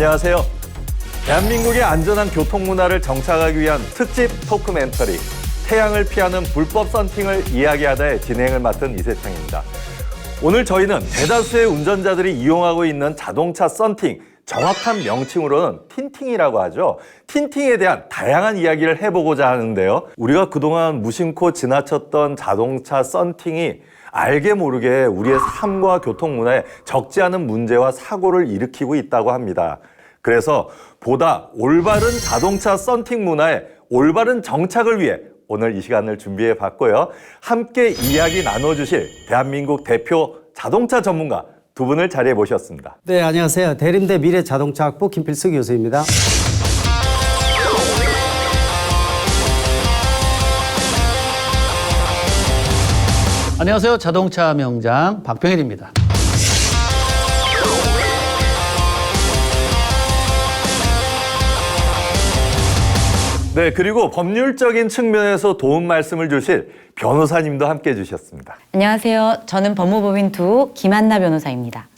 안녕하세요. 대한민국의 안전한 교통문화를 정착하기 위한 특집 토크멘터리 태양을 피하는 불법 썬팅을 이야기하다의 진행을 맡은 이세창입니다. 오늘 저희는 대다수의 운전자들이 이용하고 있는 자동차 썬팅, 정확한 명칭으로는 틴팅이라고 하죠. 틴팅에 대한 다양한 이야기를 해보고자 하는데요. 우리가 그동안 무심코 지나쳤던 자동차 썬팅이 알게 모르게 우리의 삶과 교통문화에 적지 않은 문제와 사고를 일으키고 있다고 합니다. 그래서 보다 올바른 자동차 썬팅 문화의 올바른 정착을 위해 오늘 이 시간을 준비해 봤고요. 함께 이야기 나눠주실 대한민국 대표 자동차 전문가 두 분을 자리에 모셨습니다. 네, 안녕하세요. 대림대 미래자동차학부 김필수 교수입니다. 안녕하세요. 자동차 명장 박병일입니다. 네, 그리고 법률적인 측면에서 도움 말씀을 주실 변호사님도 함께 해주셨습니다. 안녕하세요. 저는 법무법인 두 김한나 변호사입니다.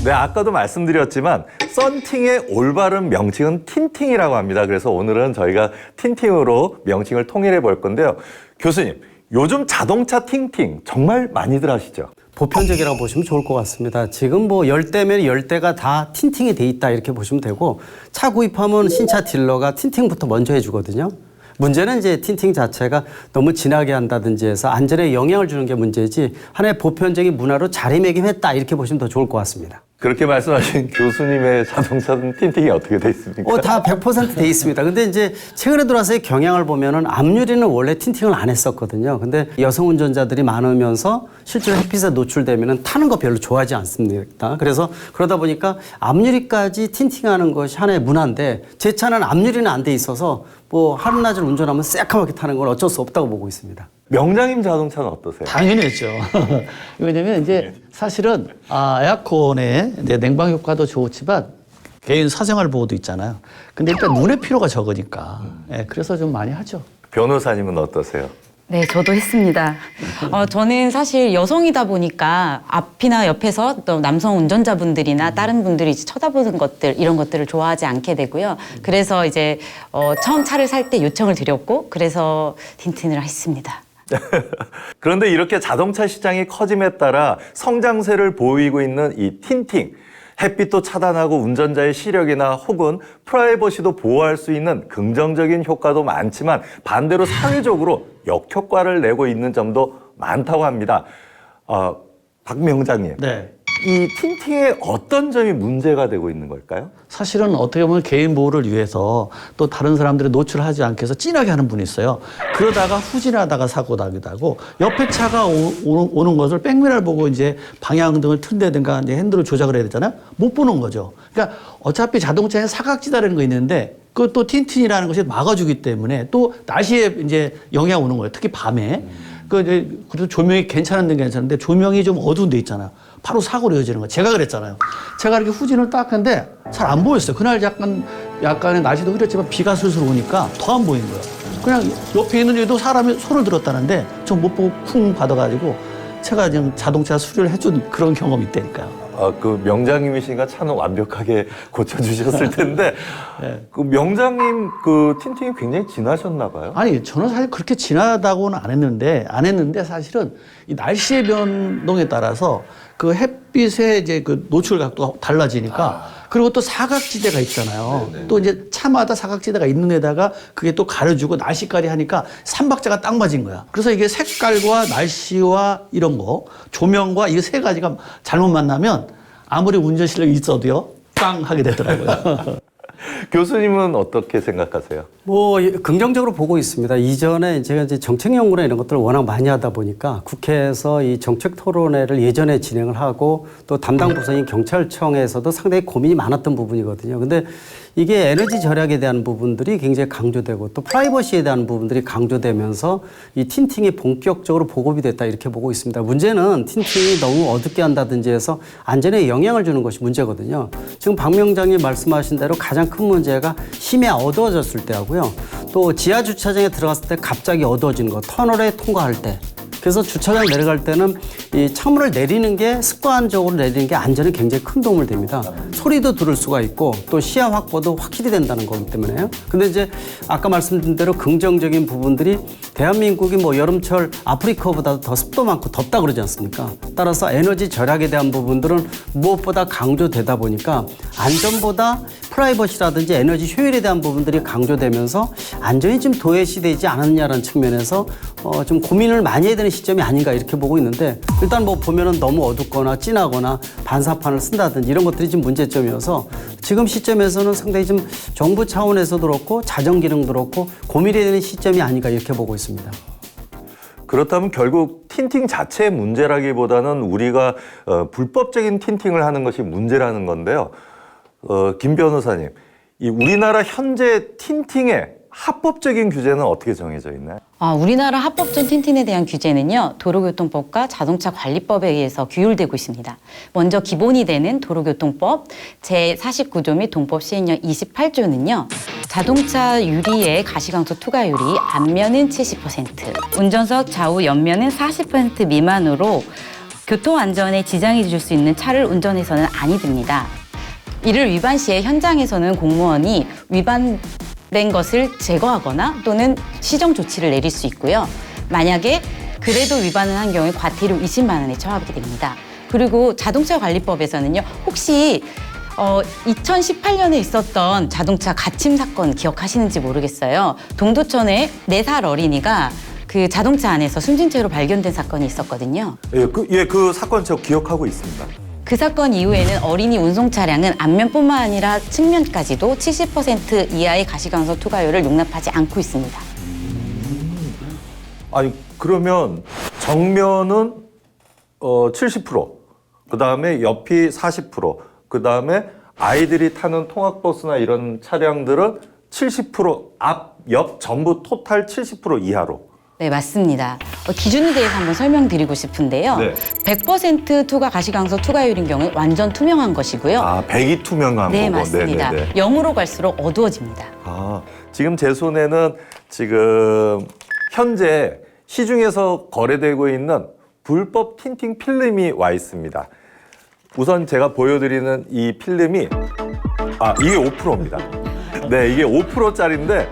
네, 아까도 말씀드렸지만 썬팅의 올바른 명칭은 틴팅이라고 합니다. 그래서 오늘은 저희가 틴팅으로 명칭을 통일해 볼 건데요. 교수님, 요즘 자동차 팅팅 정말 많이들 하시죠? 보편적이라고 보시면 좋을 것 같습니다. 지금 뭐 10대면 10대가 다 틴팅이 돼 있다 이렇게 보시면 되고 차 구입하면 신차 딜러가 틴팅부터 먼저 해주거든요. 문제는 이제 틴팅 자체가 너무 진하게 한다든지 해서 안전에 영향을 주는 게 문제지 하나의 보편적인 문화로 자리매김했다 이렇게 보시면 더 좋을 것 같습니다. 그렇게 말씀하신 교수님의 자동차는 틴팅이 어떻게 돼 있습니까? 다 100% 돼 있습니다. 근데 이제 최근에 들어와서의 경향을 보면은 앞유리는 원래 틴팅을 안 했었거든요. 근데 여성 운전자들이 많으면서 실제로 햇빛에 노출되면은 타는 거 별로 좋아하지 않습니다. 그래서 그러다 보니까 앞유리까지 틴팅하는 것이 하나의 문화인데 제 차는 앞유리는 안 돼 있어서 뭐 하루낮을 운전하면 새까맣게 타는 건 어쩔 수 없다고 보고 있습니다. 명장님 자동차는 어떠세요? 당연히 했죠. 왜냐면 이제 사실은 에어컨의 냉방 효과도 좋지만 개인 사생활 보호도 있잖아요. 근데 일단 눈의 피로가 적으니까 그래서 좀 많이 하죠. 변호사님은 어떠세요? 네, 저도 했습니다. 저는 사실 여성이다 보니까 앞이나 옆에서 또 남성 운전자분들이나 다른 분들이 이제 쳐다보는 것들, 이런 것들을 좋아하지 않게 되고요. 그래서 이제 처음 차를 살 때 요청을 드렸고, 그래서 틴팅을 했습니다. 그런데 이렇게 자동차 시장이 커짐에 따라 성장세를 보이고 있는 이 틴팅, 햇빛도 차단하고 운전자의 시력이나 혹은 프라이버시도 보호할 수 있는 긍정적인 효과도 많지만 반대로 사회적으로 역효과를 내고 있는 점도 많다고 합니다. 박 명장님, 네. 이 틴팅의 어떤 점이 문제가 되고 있는 걸까요? 사실은 어떻게 보면 개인 보호를 위해서 또 다른 사람들이 노출하지 않게 해서 진하게 하는 분이 있어요. 그러다가 후진하다가 사고 나기도 하고 옆에 차가 오는 것을 백미러를 보고 이제 방향등을 튼다든가 이제 핸들을 조작을 해야 되잖아요. 못 보는 거죠. 그러니까 어차피 자동차에 사각지대라는 거 있는데 그것도 틴팅이라는 것이 막아주기 때문에 또 날씨에 이제 영향 오는 거예요. 특히 밤에. 그래도 조명이 괜찮은 데는 괜찮은데 조명이 좀 어두운 데 있잖아요. 바로 사고로 이어지는 거예요. 제가 그랬잖아요. 제가 이렇게 후진을 딱 했는데 잘 안 보였어요. 그날 약간의 날씨도 흐렸지만 비가 슬슬 오니까 더 안 보인 거예요. 그냥 옆에 있는 애도 사람이 손을 들었다는데 저 못 보고 쿵 받아가지고 제가 그냥 자동차 수리를 해준 그런 경험이 있다니까요. 그 명장님이시니까 차는 완벽하게 고쳐주셨을 텐데 네. 그 명장님 그 틴팅이 굉장히 진하셨나 봐요. 아니 저는 사실 그렇게 진하다고는 안 했는데 사실은 이 날씨의 변동에 따라서 그 햇빛의 이제 그 노출 각도가 달라지니까 그리고 또 사각지대가 있잖아요. 네네. 또 이제 차마다 사각지대가 있는 데다가 그게 또 가려주고 날씨까지 하니까 삼박자가 딱 맞은 거야. 그래서 이게 색깔과 날씨와 이런 거, 조명과 이 세 가지가 잘못 만나면 아무리 운전 실력이 있어도요, 빵 하게 되더라고요. 교수님은 어떻게 생각하세요? 뭐 긍정적으로 보고 있습니다. 이전에 제가 이제 정책 연구나 이런 것들을 워낙 많이 하다 보니까 국회에서 이 정책 토론회를 예전에 진행을 하고 또 담당 부서인 경찰청에서도 상당히 고민이 많았던 부분이거든요. 근데 이게 에너지 절약에 대한 부분들이 굉장히 강조되고 또 프라이버시에 대한 부분들이 강조되면서 이 틴팅이 본격적으로 보급이 됐다 이렇게 보고 있습니다. 문제는 틴팅이 너무 어둡게 한다든지 해서 안전에 영향을 주는 것이 문제거든요. 지금 박 명장님 말씀하신 대로 가장 큰 문제가 심해 어두워졌을 때 하고요. 또 지하 주차장에 들어갔을 때 갑자기 어두워지는 거, 터널에 통과할 때 그래서 주차장 내려갈 때는 이 창문을 내리는 게 습관적으로 내리는 게 안전에 굉장히 큰 도움을 됩니다. 소리도 들을 수가 있고 또 시야 확보도 확실히 된다는 거기 때문에요. 근데 이제 아까 말씀드린 대로 긍정적인 부분들이 대한민국이 뭐 여름철 아프리카보다 더 습도 많고 덥다 그러지 않습니까? 따라서 에너지 절약에 대한 부분들은 무엇보다 강조되다 보니까 안전보다 프라이버시라든지 에너지 효율에 대한 부분들이 강조되면서 안전이 좀 도외시되지 않았냐라는 측면에서 좀 고민을 많이 해야 되는 시점이 아닌가 이렇게 보고 있는데 일단 뭐 보면은 너무 어둡거나 진하거나 반사판을 쓴다든지 이런 것들이 좀 문제점이어서 지금 시점에서는 상당히 좀 정부 차원에서도 그렇고 자정기능도 그렇고 고민해야 되는 시점이 아닌가 이렇게 보고 있습니다. 그렇다면 결국 틴팅 자체의 문제라기보다는 우리가 불법적인 틴팅을 하는 것이 문제라는 건데요. 김 변호사님, 이 우리나라 현재 틴팅의 합법적인 규제는 어떻게 정해져 있나요? 우리나라 합법적 틴팅에 대한 규제는요, 도로교통법과 자동차관리법에 의해서 규율되고 있습니다. 먼저 기본이 되는 도로교통법 제49조 및 동법 시행령 28조는요, 자동차 유리의 가시광소 투과율이 앞면은 70%, 운전석 좌우 옆면은 40% 미만으로 교통안전에 지장이 줄 수 있는 차를 운전해서는 아니 됩니다. 이를 위반 시에 현장에서는 공무원이 위반된 것을 제거하거나 또는 시정 조치를 내릴 수 있고요. 만약에 그래도 위반을 한 경우에 과태료 20만 원에 처하게 됩니다. 그리고 자동차관리법에서는요. 혹시 2018년에 있었던 자동차 가침 사건 기억하시는지 모르겠어요. 동두천에 4살 어린이가 그 자동차 안에서 숨진 채로 발견된 사건이 있었거든요. 그 사건 저 기억하고 있습니다. 그 사건 이후에는 어린이 운송 차량은 앞면뿐만 아니라 측면까지도 70% 이하의 가시광소 투과율을 용납하지 않고 있습니다. 아니 그러면 정면은 70%, 그 다음에 옆이 40%, 그 다음에 아이들이 타는 통학버스나 이런 차량들은 70% 앞, 옆 전부 토탈 70% 이하로. 네, 맞습니다. 기준에 대해서 한번 설명드리고 싶은데요. 네. 100% 투과 가시광소 투과율인 경우는 완전 투명한 것이고요. 100이 투명한 네, 거고. 맞습니다. 네네네. 0으로 갈수록 어두워집니다. 지금 제 손에는 지금 현재 시중에서 거래되고 있는 불법 틴팅 필름이 와 있습니다. 우선 제가 보여드리는 이 필름이 이게 5%입니다. 네, 이게 5%짜리인데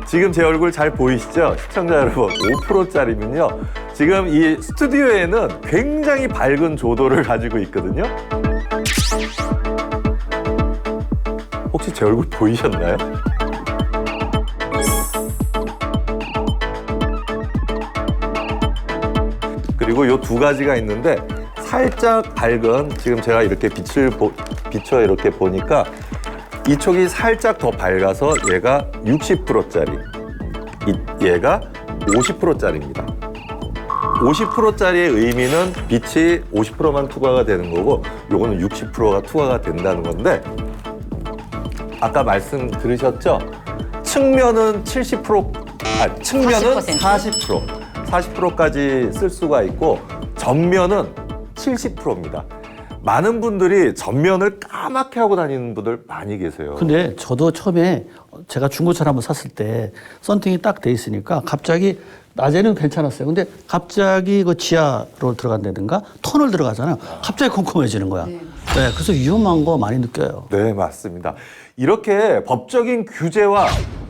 지금 제 얼굴 잘 보이시죠? 시청자 여러분, 5%짜리면요. 지금 이 스튜디오에는 굉장히 밝은 조도를 가지고 있거든요. 혹시 제 얼굴 보이셨나요? 그리고 이 두 가지가 있는데 살짝 밝은, 지금 제가 이렇게 비춰 이렇게 보니까 이쪽이 살짝 더 밝아서 얘가 60%짜리, 얘가 50%짜리입니다. 50%짜리의 의미는 빛이 50%만 투과가 되는 거고 요거는 60%가 투과가 된다는 건데 아까 말씀 들으셨죠? 측면은 70%, 측면은 40%까지 쓸 수가 있고 전면은 70%입니다. 많은 분들이 전면을 까맣게 하고 다니는 분들 많이 계세요. 근데 저도 처음에 제가 중고차를 한번 샀을 때 썬팅이 딱 돼 있으니까 갑자기 낮에는 괜찮았어요. 근데 갑자기 그 지하로 들어간다든가 터널 들어가잖아요. 갑자기 컴컴해지는 거야. 네, 그래서 위험한 거 많이 느껴요. 네, 맞습니다. 이렇게 법적인 규제와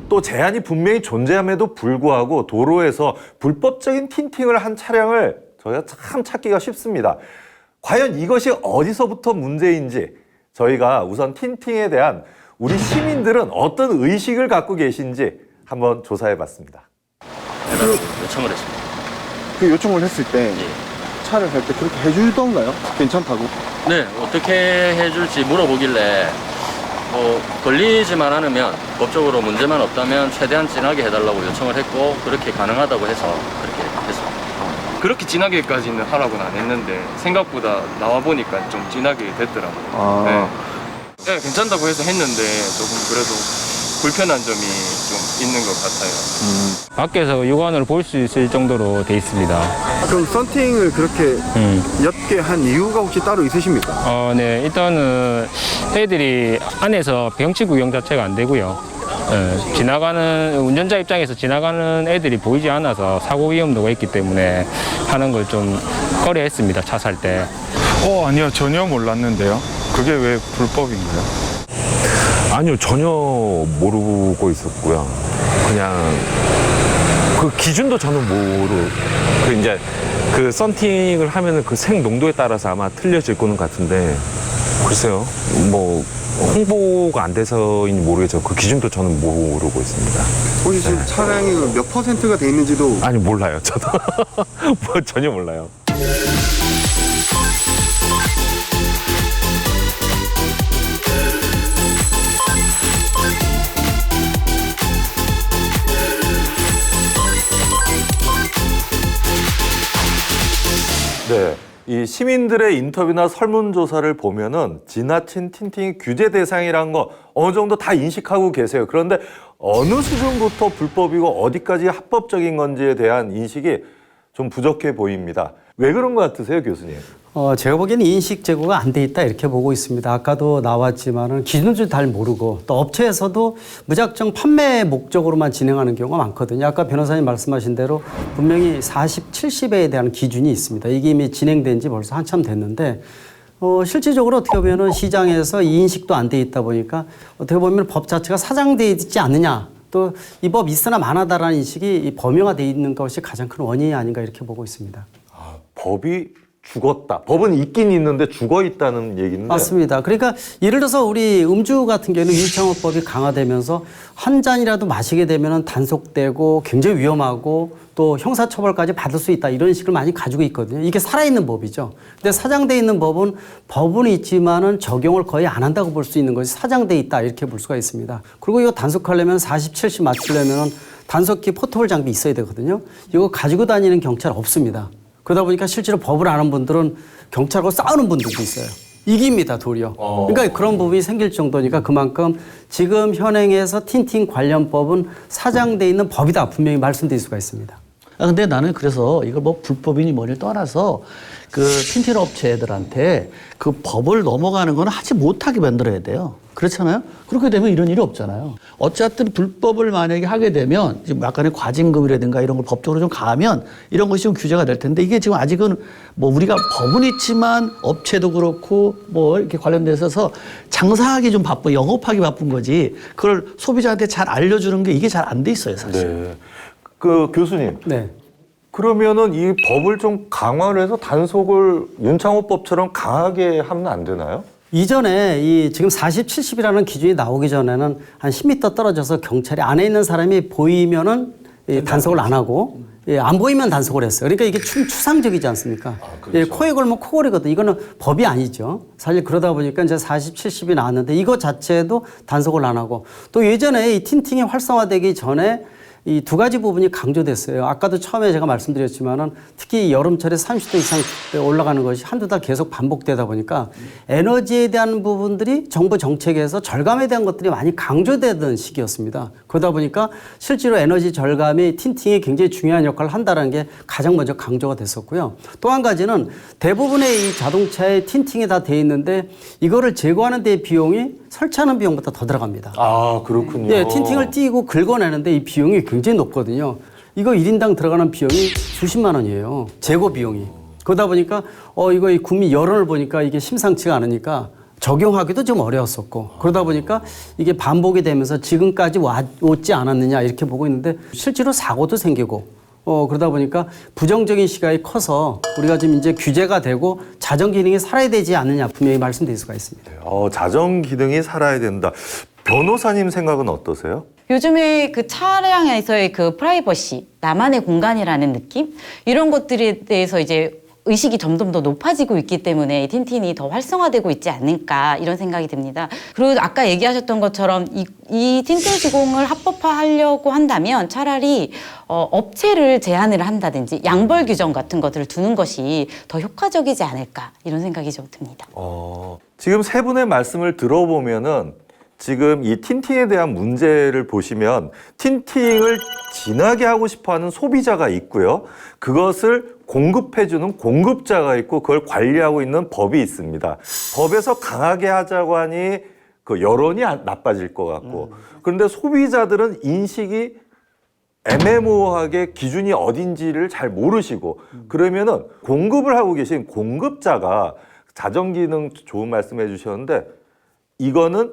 또 제한이 분명히 존재함에도 불구하고 도로에서 불법적인 틴팅을 한 차량을 저희가 참 찾기가 쉽습니다. 과연 이것이 어디서부터 문제인지 저희가 우선 틴팅에 대한 우리 시민들은 어떤 의식을 갖고 계신지 한번 조사해 봤습니다. 요청을 했습니다. 그 요청을 했을 때 차를 할 때 그렇게 해주던가요? 괜찮다고? 네, 어떻게 해줄지 물어보길래 걸리지만 않으면 법적으로 문제만 없다면 최대한 진하게 해달라고 요청을 했고 그렇게 가능하다고 해서 그렇게 했습니다. 그렇게 진하게까지는 하라고는 안 했는데 생각보다 나와 보니까 좀 진하게 됐더라고요. 네, 괜찮다고 해서 했는데 조금 그래도 불편한 점이 좀 있는 것 같아요. 밖에서 육안으로 볼 수 있을 정도로 돼 있습니다. 그럼 썬팅을 그렇게 옅게 한 이유가 혹시 따로 있으십니까? 네, 일단은 애들이 안에서 병치 구경 자체가 안 되고요. 지나가는 운전자 입장에서 지나가는 애들이 보이지 않아서 사고 위험도가 있기 때문에 하는 걸 좀 꺼려했습니다. 차 살 때. 아니요. 전혀 몰랐는데요. 그게 왜 불법인가요? 아니요, 전혀 모르고 있었고요. 그냥 그 기준도 저는 그 이제 그 썬팅을 하면은 그 색 농도에 따라서 아마 틀려질 거는 같은데 글쎄요, 뭐 홍보가 안 돼서인지 모르겠죠. 그 기준도 저는 모르고 있습니다. 혹시 지금 차량이 몇 %가 돼 있는지도 아니 몰라요, 저도 뭐 전혀 몰라요. 네. 이 시민들의 인터뷰나 설문조사를 보면은 지나친 틴팅이 규제 대상이라는 거 어느 정도 다 인식하고 계세요. 그런데 어느 수준부터 불법이고 어디까지 합법적인 건지에 대한 인식이 좀 부족해 보입니다. 왜 그런 것 같으세요, 교수님? 제가 보기에는 인식 제고가 안 돼 있다 이렇게 보고 있습니다. 아까도 나왔지만은 기준도 잘 모르고 또 업체에서도 무작정 판매 목적으로만 진행하는 경우가 많거든요. 아까 변호사님 말씀하신 대로 분명히 40, 70에 대한 기준이 있습니다. 이게 이미 진행된 지 벌써 한참 됐는데 실질적으로 어떻게 보면은 시장에서 이 인식도 안 돼 있다 보니까 어떻게 보면 법 자체가 사장돼 있지 않느냐. 또 이 법 있으나 마나다라는 인식이 범용화돼 있는 것이 가장 큰 원인이 아닌가 이렇게 보고 있습니다. 법이 죽었다. 법은 있긴 있는데 죽어 있다는 얘기인데. 맞습니다. 그러니까 예를 들어서 우리 음주 같은 경우는 유일창호법이 강화되면서 한 잔이라도 마시게 되면 단속되고 굉장히 위험하고 또 형사처벌까지 받을 수 있다 이런 식을 많이 가지고 있거든요. 이게 살아있는 법이죠. 근데 사장돼 있는 법은 있지만은 적용을 거의 안 한다고 볼 수 있는 것이 사장돼 있다 이렇게 볼 수가 있습니다. 그리고 이거 단속하려면 40, 70 맞추려면 단속기 포터블 장비 있어야 되거든요. 이거 가지고 다니는 경찰 없습니다. 그러다 보니까 실제로 법을 아는 분들은 경찰하고 싸우는 분들도 있어요. 이깁니다, 도리어. 그러니까 그런 부분이 생길 정도니까 그만큼 지금 현행에서 틴팅 관련법은 사장돼 있는 법이다. 분명히 말씀드릴 수가 있습니다. 근데 나는 그래서 이걸 뭐 불법이니 뭐니 떠나서 그 틴팅 업체들한테 그 법을 넘어가는 건 하지 못하게 만들어야 돼요. 그렇잖아요? 그렇게 되면 이런 일이 없잖아요. 어쨌든 불법을 만약에 하게 되면 지금 약간의 과징금이라든가 이런 걸 법적으로 좀 가하면 이런 것이 좀 규제가 될 텐데 이게 지금 아직은 뭐 우리가 법은 있지만 업체도 그렇고 뭐 이렇게 관련돼서 장사하기 좀 바빠, 영업하기 바쁜 거지 그걸 소비자한테 잘 알려주는 게 이게 잘 안 돼 있어요, 사실. 네. 그 교수님. 네. 그러면은 이 법을 좀 강화를 해서 단속을 윤창호법처럼 강하게 하면 안 되나요? 이전에 이 지금 40, 70이라는 기준이 나오기 전에는 한 10m 떨어져서 경찰이 안에 있는 사람이 보이면은 단속을 안 하고 안 보이면 단속을 했어요. 그러니까 이게 추상적이지 않습니까? 그렇죠. 코에 걸면 코골이거든. 이거는 법이 아니죠. 사실 그러다 보니까 이제 40, 70이 나왔는데 이거 자체도 단속을 안 하고 또 예전에 이 틴팅이 활성화되기 전에 이 두 가지 부분이 강조됐어요. 아까도 처음에 제가 말씀드렸지만은 특히 여름철에 30도 이상 올라가는 것이 한두 달 계속 반복되다 보니까 에너지에 대한 부분들이 정부 정책에서 절감에 대한 것들이 많이 강조되던 시기였습니다. 그러다 보니까 실제로 에너지 절감이 틴팅이 굉장히 중요한 역할을 한다는 게 가장 먼저 강조가 됐었고요. 또 한 가지는 대부분의 이 자동차에 틴팅이 다 돼 있는데 이거를 제거하는 데 비용이 설치하는 비용보다 더 들어갑니다. 아, 그렇군요. 예, 틴팅을 띄고 긁어내는데 이 비용이 굉장히 높거든요. 이거 1인당 들어가는 비용이 수십만 원이에요. 재고 비용이. 그러다 보니까 이거 이 국민 여론을 보니까 이게 심상치가 않으니까 적용하기도 좀 어려웠었고 그러다 보니까 이게 반복이 되면서 지금까지 왔지 않았느냐 이렇게 보고 있는데 실제로 사고도 생기고 그러다 보니까 부정적인 시각이 커서 우리가 지금 이제 규제가 되고 자정 기능이 살아야 되지 않느냐 분명히 말씀드릴 수가 있습니다. 자정 기능이 살아야 된다. 변호사님 생각은 어떠세요? 요즘에 그 차량에서의 그 프라이버시, 나만의 공간이라는 느낌? 이런 것들에 대해서 이제 의식이 점점 더 높아지고 있기 때문에 틴틴이 더 활성화되고 있지 않을까 이런 생각이 듭니다. 그리고 아까 얘기하셨던 것처럼 이 틴틴 시공을 합법화하려고 한다면 차라리 업체를 제한을 한다든지 양벌 규정 같은 것들을 두는 것이 더 효과적이지 않을까 이런 생각이 좀 듭니다. 지금 세 분의 말씀을 들어보면은 지금 이 틴팅에 대한 문제를 보시면 틴팅을 진하게 하고 싶어하는 소비자가 있고요. 그것을 공급해주는 공급자가 있고 그걸 관리하고 있는 법이 있습니다. 법에서 강하게 하자고 하니 그 여론이 나빠질 것 같고 그런데 소비자들은 인식이 애매모호하게 기준이 어딘지를 잘 모르시고 그러면은 공급을 하고 계신 공급자가 자정기능 좋은 말씀해 주셨는데 이거는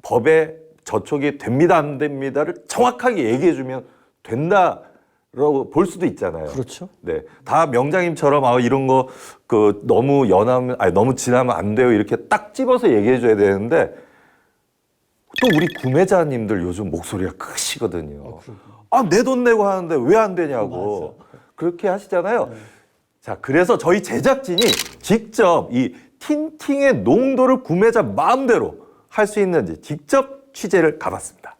법에 저촉이 됩니다 안 됩니다를 정확하게 얘기해 주면 된다라고 볼 수도 있잖아요. 그렇죠. 네, 다 명장님처럼 이런 거 그 너무 연하면 아니 너무 진하면 안 돼요 이렇게 딱 집어서 얘기해 줘야 되는데 또 우리 구매자님들 요즘 목소리가 크시거든요. 내 돈 내고 하는데 왜 안 되냐고 그렇게 하시잖아요. 자, 그래서 저희 제작진이 직접 이 틴팅의 농도를 구매자 마음대로 할 수 있는지 직접 취재를 가봤습니다.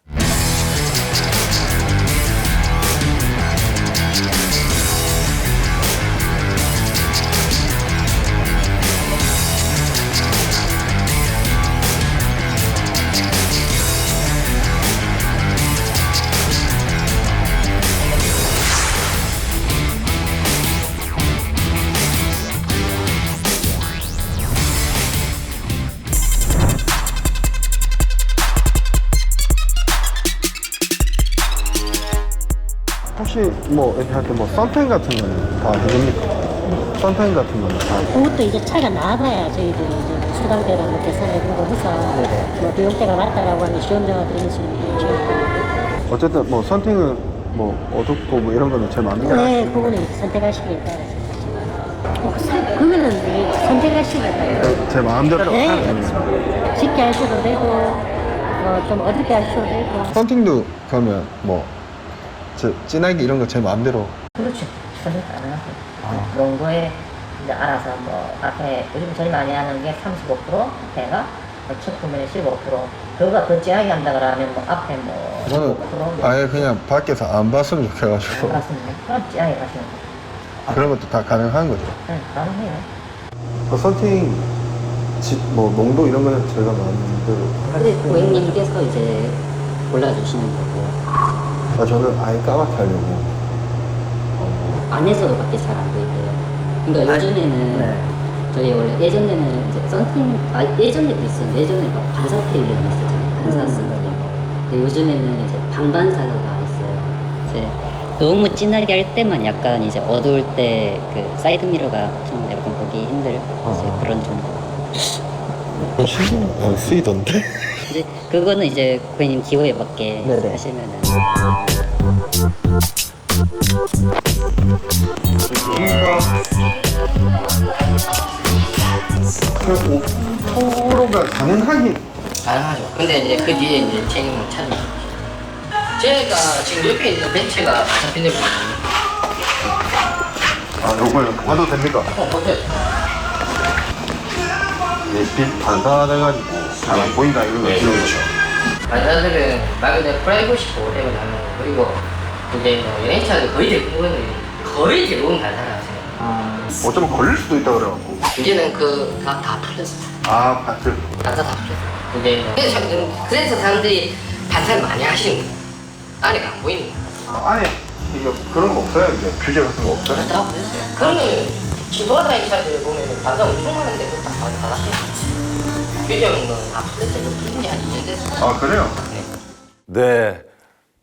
혹시 뭐 이렇게 할 때 뭐 썬텐 같은 거는 다 해줍니까? 썬텐 같은 거는 다 그것도 이제 차가 나와봐야 저희들이 이제 수당대로 뭐 계산해보고 해서 뭐 비용대가 맞다라고 하면 시험자가 되는지 어쨌든 뭐 썬팅은 뭐 어둡고 뭐 이런 거는 제일 맞는 거예요? 네, 그거는 선택하시기에 따라서 그거는 이제 선택하시기에 따라서 제 마음대로 네, 하는 그렇죠. 쉽게 하셔도 되고 좀 어둡게 하셔도 되고 썬팅도 그러면 뭐 진하게 이런 거 제 마음대로 그렇죠. 선택 가능하고 농도에 이제 알아서 뭐 앞에 요즘 제일 많이 하는 게 35% 앞에가 첫 구매는 15% 그거가 더 진하게 한다 그러면 뭐 앞에 뭐 저는 15% 아예 그냥 밖에서 안 봤으면 좋겠어가지고 맞습니다. 그럼 진하게 가시는 거죠. 그런 것도 다 가능한 거죠. 네, 가능해요. 썬팅 뭐 농도 이런 거는 제가 마음대로 근데 고객님께서 이제 골라주시는 거고 저는 아예 까맣게 하려고 안에서 밖에 잘 안 보이고요. 그러니까 요즘에는 저희 원래 예전에는 이제 썬팅 예전에도 있었는데 예전에 막 반사 필름이 있었잖아요. 반사 썬팅. 근데 요즘에는 이제 반반사가 있어요. 이제 너무 진하게 할 때만 약간 이제 어두울 때 그 사이드 미러가 좀 약간 보기 힘들 이제 그런 정도. 신경 안 쓰이던데? 이제 그거는 이제 고객님 기호에 맞게 하시면은. 그럼 오토로가 가능하긴 가능하죠. 근데 이제 그 뒤에 이제 책임을 찾는 제가 지금 옆에 있는 벤츠가 잡히는 거거든요. 요걸 봐도 됩니까? 어때요? 빛 반사돼가지고 잘 안 보인다 이런 거 그렇죠. 반사들은 말 그대로 프라이버시 보호대를 하는 거 그리고 그게 뭐 연예차들 거의 대부분 반사를 하세요. 어쩌면 걸릴 수도 있다 그래갖고 이제는 다 풀렸어요. 반사 반사 다 풀렸어요. 그게 그래서 사람들이 반사를 많이 하시는 거예요. 안에가 안 보이는 거예요. 안에 이게 그런 거 없어요? 이제 규제 같은 거 없어요? 다 풀렸어요. 그러면 기도하다는 차들 보면 반사 엄청 많은데 그거 다 받았어요. 규정은 다 풀렸어요. 풀린 지 한 2년 됐어요. 그래요? 네,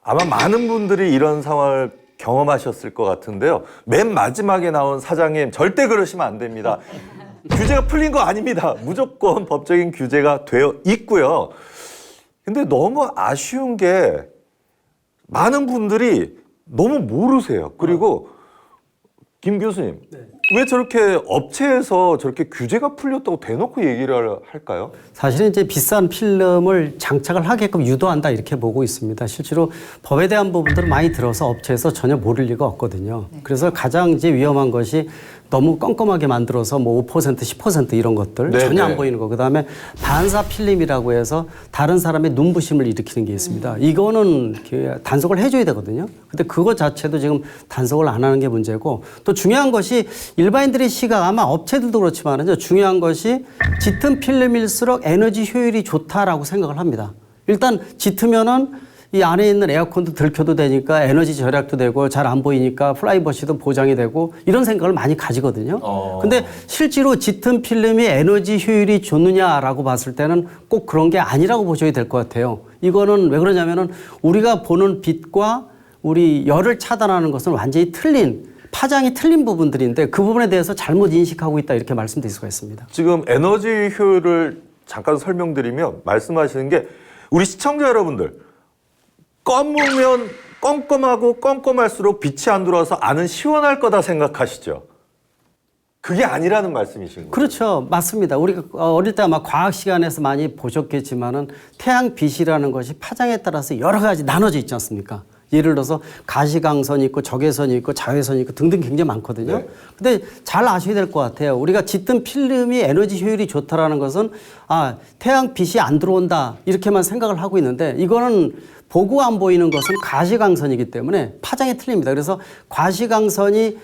아마 많은 분들이 이런 상황을 경험하셨을 것 같은데요. 맨 마지막에 나온 사장님 절대 그러시면 안 됩니다. 규제가 풀린 거 아닙니다. 무조건 법적인 규제가 되어 있고요. 근데 너무 아쉬운 게 많은 분들이 너무 모르세요. 그리고 김 교수님, 왜 저렇게 업체에서 저렇게 규제가 풀렸다고 대놓고 얘기를 할까요? 사실은 이제 비싼 필름을 장착을 하게끔 유도한다 이렇게 보고 있습니다. 실제로 법에 대한 부분들은 많이 들어서 업체에서 전혀 모를 리가 없거든요. 그래서 가장 이제 위험한 것이 너무 껌껌하게 만들어서 뭐 5%, 10% 이런 것들 전혀 안 보이는 거. 그다음에 반사 필름이라고 해서 다른 사람의 눈부심을 일으키는 게 있습니다. 이거는 단속을 해줘야 되거든요. 근데 그거 자체도 지금 단속을 안 하는 게 문제고 또 중요한 것이 일반인들의 시각 아마 업체들도 그렇지만은요. 중요한 것이 짙은 필름일수록 에너지 효율이 좋다라고 생각을 합니다. 일단 짙으면은 이 안에 있는 에어컨도 덜 켜도 되니까 에너지 절약도 되고 잘 안 보이니까 프라이버시도 보장이 되고 이런 생각을 많이 가지거든요. 근데 실제로 짙은 필름이 에너지 효율이 좋느냐라고 봤을 때는 꼭 그런 게 아니라고 보셔야 될 것 같아요. 이거는 왜 그러냐면은 우리가 보는 빛과 우리 열을 차단하는 것은 완전히 틀린 파장이 틀린 부분들인데 그 부분에 대해서 잘못 인식하고 있다 이렇게 말씀드릴 수가 있습니다. 지금 에너지 효율을 잠깐 설명드리면 말씀하시는 게 우리 시청자 여러분들 검으면 껌껌하고 껌껌할수록 빛이 안 들어와서 안은 시원할 거다 생각하시죠? 그게 아니라는 말씀이신 거예요? 그렇죠. 맞습니다. 우리가 어릴 때 아마 과학 시간에서 많이 보셨겠지만은 태양빛이라는 것이 파장에 따라서 여러 가지 나눠져 있지 않습니까? 예를 들어서 가시광선이 있고 적외선이 있고 자외선이 있고 등등 굉장히 많거든요. 네. 근데 잘 아셔야 될 것 같아요. 우리가 짙은 필름이 에너지 효율이 좋다라는 것은 아, 태양빛이 안 들어온다 이렇게만 생각을 하고 있는데 이거는 보고 안 보이는 것은 가시광선이기 때문에 파장이 틀립니다. 그래서 가시광선이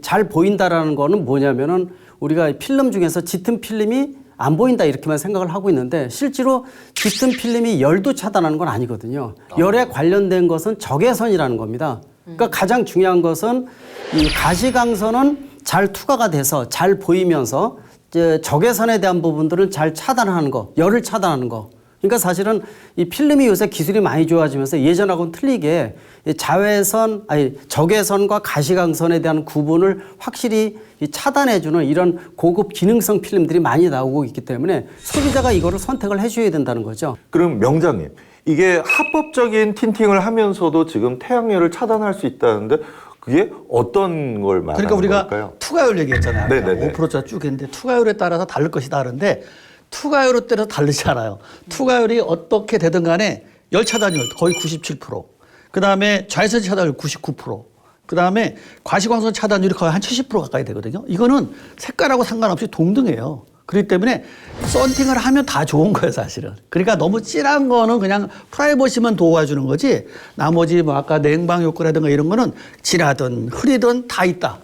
잘 보인다라는 거는 뭐냐면은 우리가 필름 중에서 짙은 필름이 안 보인다 이렇게만 생각을 하고 있는데 실제로 짙은 필름이 열도 차단하는 건 아니거든요. 열에 관련된 것은 적외선이라는 겁니다. 그러니까 가장 중요한 것은 이 가시광선은 잘 투과가 돼서 잘 보이면서 이제 적외선에 대한 부분들은 잘 차단하는 거, 열을 차단하는 거. 그러니까 사실은 이 필름이 요새 기술이 많이 좋아지면서 예전하고는 틀리게 자외선, 적외선과 가시광선에 대한 구분을 확실히 차단해주는 이런 고급 기능성 필름들이 많이 나오고 있기 때문에 소비자가 이거를 선택을 해줘야 된다는 거죠. 그럼 명장님, 이게 합법적인 틴팅을 하면서도 지금 태양열을 차단할 수 있다는데 그게 어떤 걸 말하는 그러니까 우리가 걸까요? 투과율 얘기했잖아요. 네네네. 5%짜 쭉 했는데 투과율에 따라서 다를 것이 다른데 투과율에 따라서 다르지 않아요. 투과율이 어떻게 되든 간에 열 차단율 거의 97%. 그다음에 자외선 차단율 99%. 그다음에 과시광선 차단율이 거의 한 70% 가까이 되거든요. 이거는 색깔하고 상관없이 동등해요. 그렇기 때문에 썬팅을 하면 다 좋은 거예요, 사실은. 그러니까 너무 진한 거는 그냥 프라이버시만 도와주는 거지 나머지 뭐 아까 냉방 효과라든가 이런 거는 진하든 흐리든 다 있다.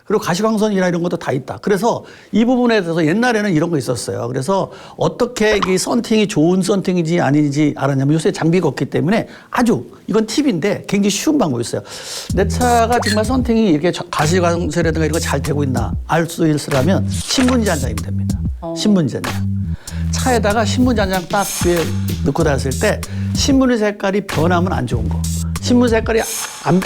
그리고 가시광선이나 이런 것도 다 있다. 그래서 이 부분에 대해서 옛날에는 이런 거 있었어요. 그래서 어떻게 이 썬팅이 좋은 썬팅인지 아닌지 알았냐면 요새 장비가 없기 때문에 아주 이건 팁인데 굉장히 쉬운 방법이 있어요. 내 차가 정말 썬팅이 이렇게 가시광선이라든가 이런 거 잘 되고 있나 알 수 있으라면 신문지 한 장이면 됩니다. 신문지 한 장. 차에다가 신문지 한 장 딱 뒤에 넣고 다녔을 때 신문의 색깔이 변하면 안 좋은 거. 신문 색깔이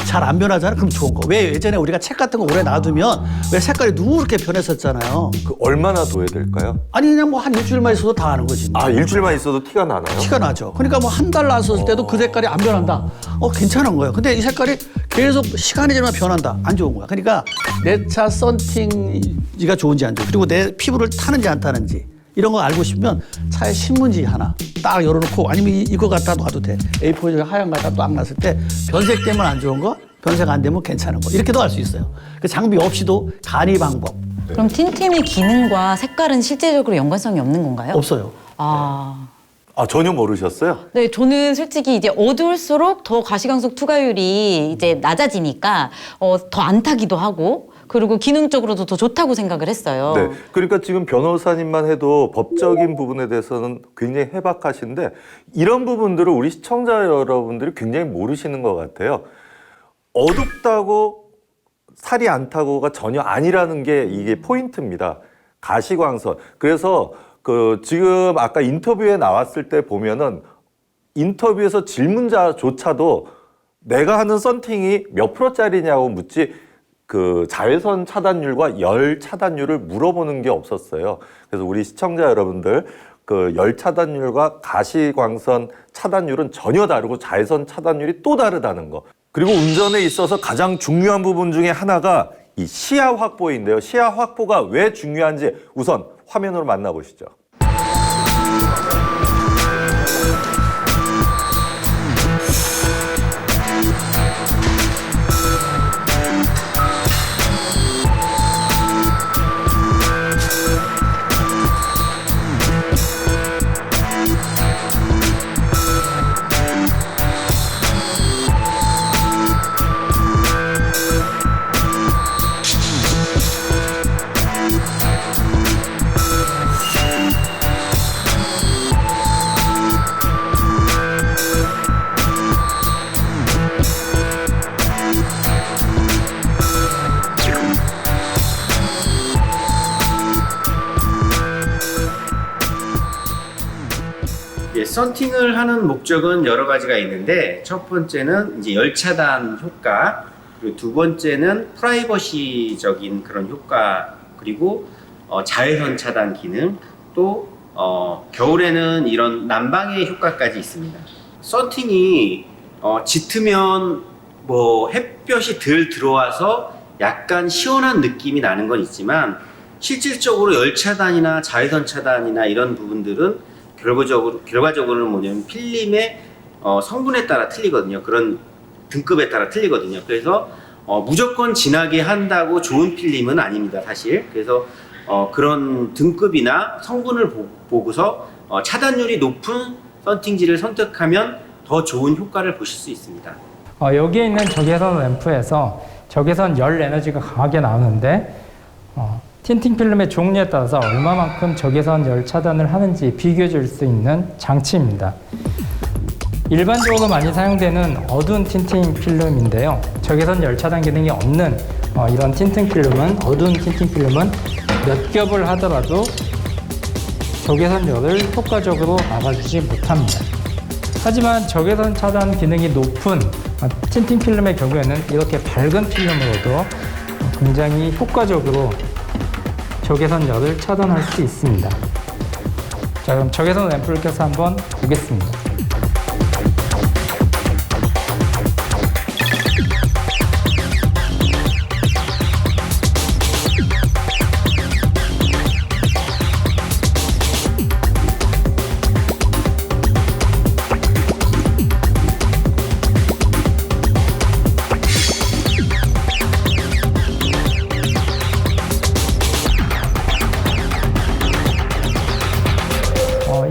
잘 안 변하잖아. 그럼 좋은 거. 왜 예전에 우리가 책 같은 거 오래 놔두면 왜 색깔이 누렇게 변했었잖아요. 그 얼마나 둬야 될까요? 아니 그냥 뭐 한 일주일만 있어도 다 아는 거지. 아, 일주일만 있어도 티가 나나요? 티가 나죠. 그러니까 뭐 한 달 놨을 때도 그 색깔이 안 변한다. 괜찮은 거예요. 근데 이 색깔이 계속 시간이 지나면 변한다. 안 좋은 거야. 그러니까 내 차 썬팅지가 좋은지 안 좋은지 그리고 내 피부를 타는지 안 타는지 이런 거 알고 싶으면 차에 신문지 하나 딱 열어놓고 아니면 이거 갖다 놔도 돼. A4 하얀 거 갖다 딱 놨을 때 변색되면 안 좋은 거, 변색 안 되면 괜찮은 거 이렇게도 알 수 있어요. 그 장비 없이도 간이 방법. 그럼 틴팅의 기능과 색깔은 실제적으로 연관성이 없는 건가요? 없어요. 전혀 모르셨어요? 네, 저는 솔직히 이제 어두울수록 더 가시광선 투과율이 이제 낮아지니까 더 안 타기도 하고 그리고 기능적으로도 더 좋다고 생각을 했어요. 네. 그러니까 지금 변호사님만 해도 법적인 부분에 대해서는 굉장히 해박하신데 이런 부분들을 우리 시청자 여러분들이 굉장히 모르시는 것 같아요. 어둡다고 살이 안 타고가 전혀 아니라는 게 이게 포인트입니다. 가시광선. 그래서 지금 아까 인터뷰에 나왔을 때 보면은 인터뷰에서 질문자조차도 내가 하는 썬팅이 몇 프로짜리냐고 묻지 그 자외선 차단율과 열 차단율을 물어보는 게 없었어요. 그래서 우리 시청자 여러분들 그 열 차단율과 가시광선 차단율은 전혀 다르고 자외선 차단율이 또 다르다는 거. 그리고 운전에 있어서 가장 중요한 부분 중에 하나가 이 시야 확보인데요. 시야 확보가 왜 중요한지 우선 화면으로 만나보시죠. 썬팅을 하는 목적은 여러 가지가 있는데 첫 번째는 이제 열 차단 효과, 그리고 두 번째는 프라이버시적인 그런 효과, 그리고 자외선 차단 기능, 또 겨울에는 이런 난방의 효과까지 있습니다. 썬팅이 짙으면 뭐 햇볕이 덜 들어와서 약간 시원한 느낌이 나는 건 있지만 실질적으로 열 차단이나 자외선 차단이나 이런 부분들은 결과적으로는 뭐냐면 필름의 성분에 따라 틀리거든요. 그런 등급에 따라 틀리거든요. 그래서 무조건 진하게 한다고 좋은 필름은 아닙니다, 사실. 그래서 그런 등급이나 성분을 보고서 차단율이 높은 썬팅지를 선택하면 더 좋은 효과를 보실 수 있습니다. 여기에 있는 적외선 램프에서 적외선 열 에너지가 강하게 나오는데 틴팅 필름의 종류에 따라서 얼마만큼 적외선 열 차단을 하는지 비교해 줄 수 있는 장치입니다. 일반적으로 많이 사용되는 어두운 틴팅 필름인데요. 적외선 열 차단 기능이 없는 이런 틴팅 필름은, 어두운 틴팅 필름은 몇 겹을 하더라도 적외선 열을 효과적으로 막아주지 못합니다. 하지만 적외선 차단 기능이 높은 틴팅 필름의 경우에는 이렇게 밝은 필름으로도 굉장히 효과적으로 적외선 열을 차단할 수 있습니다. 자, 그럼 적외선 램프를 켜서 한번 보겠습니다.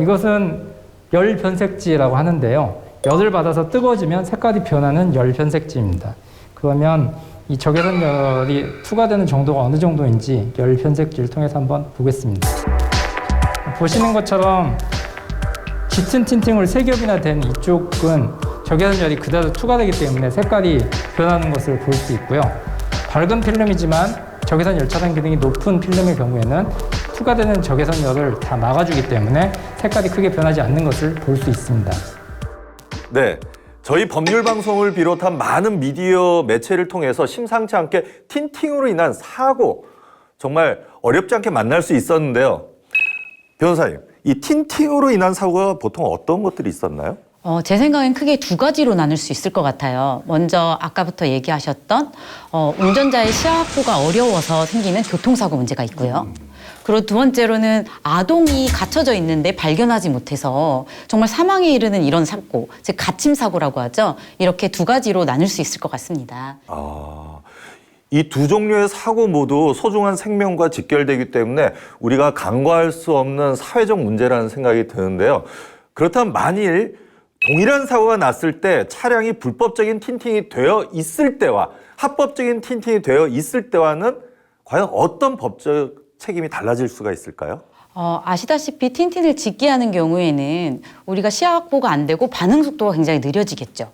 이것은 열 변색지라고 하는데요. 열을 받아서 뜨거워지면 색깔이 변하는 열 변색지입니다. 그러면 이 적외선 열이 투과되는 정도가 어느 정도인지 열 변색지를 통해서 한번 보겠습니다. 보시는 것처럼 짙은 틴팅으로 3겹이나 된 이쪽은 적외선 열이 그대로 투과되기 때문에 색깔이 변하는 것을 볼 수 있고요. 밝은 필름이지만 적외선 열 차단 기능이 높은 필름의 경우에는 투과되는 적외선 열을 다 막아주기 때문에 색깔이 크게 변하지 않는 것을 볼 수 있습니다. 네, 저희 법률 방송을 비롯한 많은 미디어 매체를 통해서 심상치 않게 틴팅으로 인한 사고 정말 어렵지 않게 만날 수 있었는데요. 변호사님, 이 틴팅으로 인한 사고가 보통 어떤 것들이 있었나요? 제 생각엔 크게 2가지로 나눌 수 있을 것 같아요. 먼저 아까부터 얘기하셨던 운전자의 시야 확보가 어려워서 생기는 교통사고 문제가 있고요. 그리고 두 번째로는 아동이 갇혀져 있는데 발견하지 못해서 정말 사망에 이르는 이런 사고, 즉 갇힘사고라고 하죠. 이렇게 2가지로 나눌 수 있을 것 같습니다. 이 두 종류의 사고 모두 소중한 생명과 직결되기 때문에 우리가 간과할 수 없는 사회적 문제라는 생각이 드는데요. 그렇다면 만일 동일한 사고가 났을 때 차량이 불법적인 틴팅이 되어 있을 때와 합법적인 틴팅이 되어 있을 때와는 과연 어떤 법적 책임이 달라질 수가 있을까요? 아시다시피 틴팅을 짙게 하는 경우에는 우리가 시야 확보가 안 되고 반응 속도가 굉장히 느려지겠죠.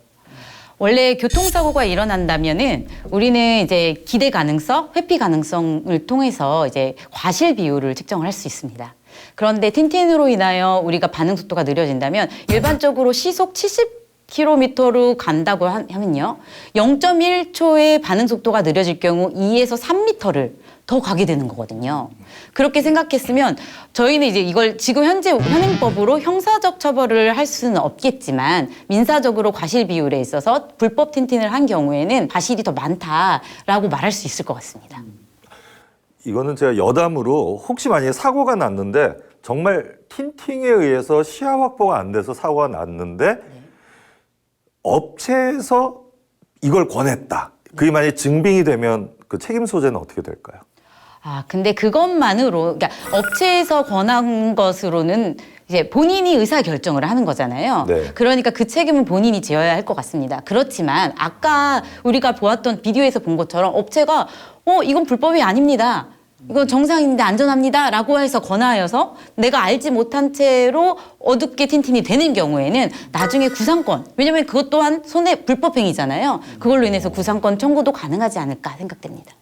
원래 교통사고가 일어난다면은 우리는 이제 기대 가능성, 회피 가능성을 통해서 이제 과실 비율을 측정을 할 수 있습니다. 그런데 틴팅으로 인하여 우리가 반응 속도가 느려진다면 일반적으로 시속 70km로 간다고 하면요. 0.1초의 반응 속도가 느려질 경우 2에서 3m를 더 가게 되는 거거든요. 그렇게 생각했으면 저희는 이제 이걸 지금 현재 현행법으로 형사적 처벌을 할 수는 없겠지만 민사적으로 과실 비율에 있어서 불법 틴팅을 한 경우에는 과실이 더 많다라고 말할 수 있을 것 같습니다. 이거는 제가 여담으로 혹시 만약에 사고가 났는데 정말 틴팅에 의해서 시야 확보가 안 돼서 사고가 났는데 업체에서 이걸 권했다. 그게 만약에 증빙이 되면 그 책임 소재는 어떻게 될까요? 근데 그것만으로, 그러니까 업체에서 권한 것으로는 이제 본인이 의사 결정을 하는 거잖아요. 네. 그러니까 그 책임은 본인이 져야 할 것 같습니다. 그렇지만 아까 우리가 보았던 비디오에서 본 것처럼 업체가 이건 불법이 아닙니다. 이건 정상인데 안전합니다. 라고 해서 권하여서 내가 알지 못한 채로 어둡게 틴팅이 되는 경우에는 나중에 구상권, 왜냐면 그것 또한 불법행위잖아요. 그걸로 인해서 구상권 청구도 가능하지 않을까 생각됩니다.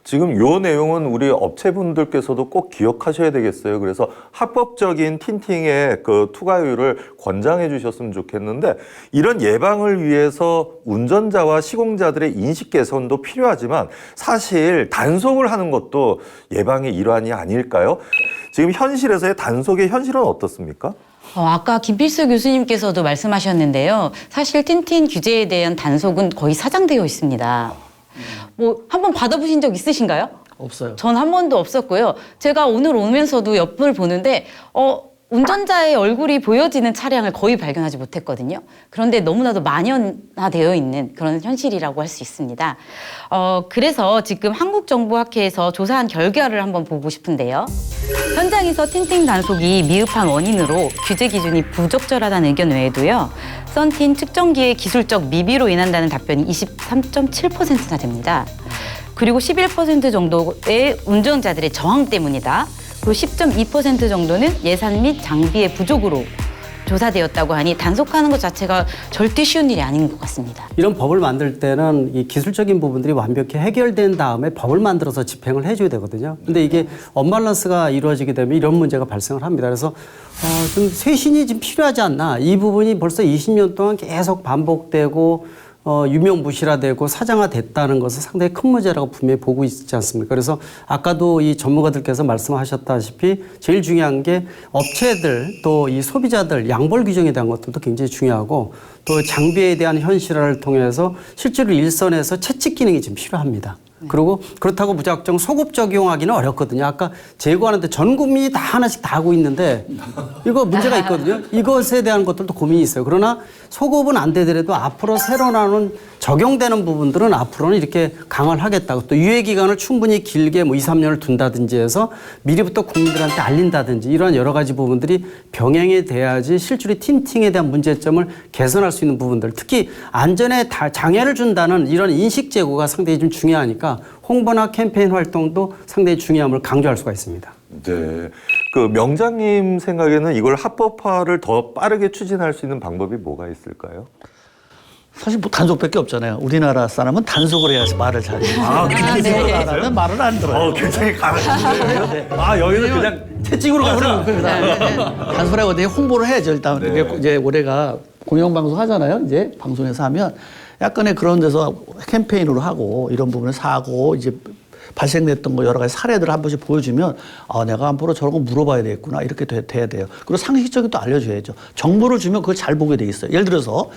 지금 요 내용은 우리 업체분들께서도 꼭 기억하셔야 되겠어요. 그래서 합법적인 틴팅의 그 투과율을 권장해 주셨으면 좋겠는데, 이런 예방을 위해서 운전자와 시공자들의 인식 개선도 필요하지만 사실 단속을 하는 것도 예방의 일환이 아닐까요? 지금 현실에서의 단속의 현실은 어떻습니까? 아까 김필수 교수님께서도 말씀하셨는데요. 사실 틴팅 규제에 대한 단속은 거의 사장되어 있습니다. 뭐 한번 받아보신 적 있으신가요? 없어요. 전 한 번도 없었고요. 제가 오늘 오면서도 옆을 보는데 운전자의 얼굴이 보여지는 차량을 거의 발견하지 못했거든요. 그런데 너무나도 만연화되어 있는 그런 현실이라고 할 수 있습니다. 그래서 지금 한국정보학회에서 조사한 결과를 한번 보고 싶은데요. 현장에서 틴팅 단속이 미흡한 원인으로 규제 기준이 부적절하다는 의견 외에도요. 썬틴 측정기의 기술적 미비로 인한다는 답변이 23.7%나 됩니다. 그리고 11% 정도의 운전자들의 저항 때문이다. 그리고 10.2% 정도는 예산 및 장비의 부족으로 조사되었다고 하니 단속하는 것 자체가 절대 쉬운 일이 아닌 것 같습니다. 이런 법을 만들 때는 이 기술적인 부분들이 완벽히 해결된 다음에 법을 만들어서 집행을 해줘야 되거든요. 근데 이게 언밸런스가 이루어지게 되면 이런 문제가 발생을 합니다. 그래서 좀 쇄신이 좀 필요하지 않나. 이 부분이 벌써 20년 동안 계속 반복되고 유명무실화되고 사장화됐다는 것은 상당히 큰 문제라고 분명히 보고 있지 않습니까? 그래서 아까도 이 전문가들께서 말씀하셨다시피 제일 중요한 게 업체들 또 이 소비자들 양벌 규정에 대한 것들도 굉장히 중요하고 또 장비에 대한 현실화를 통해서 실제로 일선에서 채찍 기능이 좀 필요합니다. 그리고 그렇다고 무작정 소급 적용하기는 어렵거든요. 아까 제거하는데 전 국민이 다 하나씩 다 하고 있는데 이거 문제가 있거든요. 이것에 대한 것들도 고민이 있어요. 그러나 소급은 안 되더라도 앞으로 새로 나오는 적용되는 부분들은 앞으로는 이렇게 강화를 하겠다고 또 유예 기간을 충분히 길게 뭐 2, 3년을 둔다든지 해서 미리부터 국민들한테 알린다든지 이런 여러 가지 부분들이 병행이 돼야지 실제로 틴팅에 대한 문제점을 개선할 수 있는 부분들 특히 안전에 장애를 준다는 이런 인식 제고가 상당히 좀 중요하니까 홍보나 캠페인 활동도 상당히 중요함을 강조할 수가 있습니다. 네. 그 명장님 생각에는 이걸 합법화를 더 빠르게 추진할 수 있는 방법이 뭐가 있을까요? 사실 뭐 단속밖에 없잖아요. 우리나라 사람은 단속을 해야지 말을 잘해요. 단속을 안 하면 말을 안 들어요. 굉장히 강하시네요. 여기는 그냥 채찍으로 가서. 단속을 하고 홍보를 해야죠. 일단 이제 올해가 공영방송 하잖아요. 이제 방송에서 하면 약간의 그런 데서 캠페인으로 하고 이런 부분을 사고 이제 발생됐던 거 여러 가지 사례들을 한 번씩 보여주면 내가 앞으로 저런 거 물어봐야 되겠구나 이렇게 돼야 돼요. 그리고 상식적인 또 알려줘야죠. 정보를 주면 그걸 잘 보게 돼 있어요. 예를 들어서